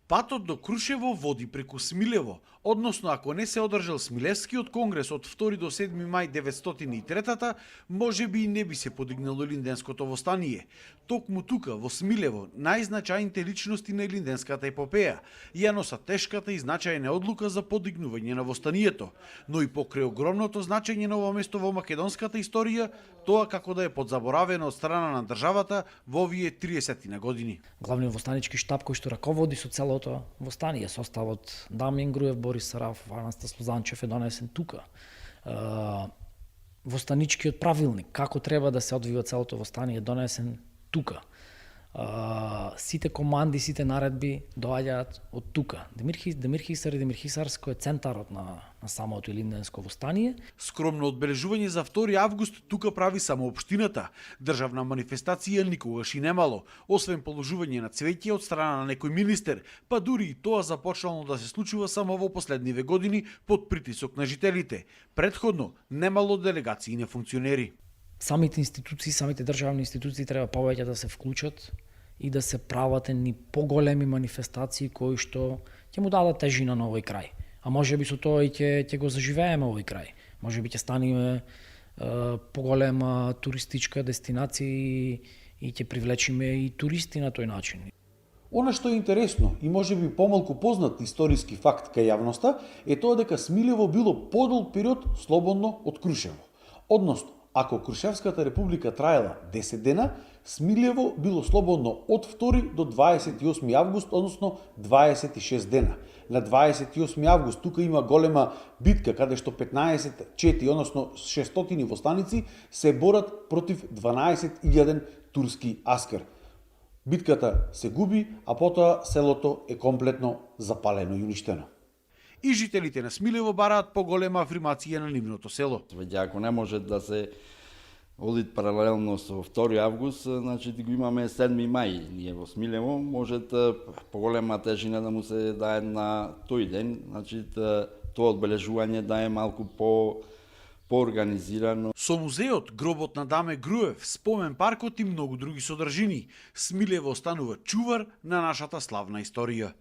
Патот до Крушево води преку Смилево, односно ако не се одржал Смилевскиот конгрес од 2 до 7 мај 903, може би и не би се подигнало Илинденското востание. Токму тука, во Смилево, најзначајните личности на Илинденската епопеја ја носат тешката и значајна одлука за подигнување на востанието, но и покрај огромното значење на ова место во македонската историја, тоа како да е подзаборавено од страна на државата во овие 30 на години. Главниот востанички штаб кој што раководи со целото востание, составот Дамјан Груев, Борис Сарафов, Анастас Лозанчев е донесен тука. Востаничкиот правилник, како треба да се одвива целото востание, е донесен тука. Сите команди, сите наредби доаѓаат од тука. Демирхисар и Демирхисарско е центарот на самото Илинденско востание. Скромно одбележување за 2 август тука прави само општината. Државна манифестација никогаш и немало, освен положување на цвеќе од страна на некој министер, па дури и тоа започнало да се случува само во последниве години под притисок на жителите. Претходно немало делегации на функционери. Самите институции, самите државни институции треба повеќе да се вклучат и да се прават ни поголеми манифестации кои што ќе му дадат тежина на овој крај. А може би со тоа и ќе го заживееме овој крај. Може би ќе станеме поголема туристичка дестинација и ќе привлечиме и туристи на тој начин. Она што е интересно и може би помалку познат историски факт кај јавноста е тоа дека Смилево било подолг период слободно од Крушево. Односно, ако Крушевската република траела 10 дена, Смилево било слободно од 2 до 28 август, односно 26 дена. На 28 август тука има голема битка каде што 15 чети, односно 600 востаници се борат против 12.000 турски аскер. Битката се губи, а потоа селото е комплетно запалено и уништено. И жителите на Смилево бараат поголема афирмација на нивното село. Веќе ако не може да се оди паралелно со 2 август, значи го имаме 7 мај. Ние во Смилево може поголема тежина да му се дае на тој ден, значи тоа одбележување да е малку поорганизирано. Со музеот, гробот на Даме Груев, спомен паркот и многу други содржини, Смилево останува чувар на нашата славна историја.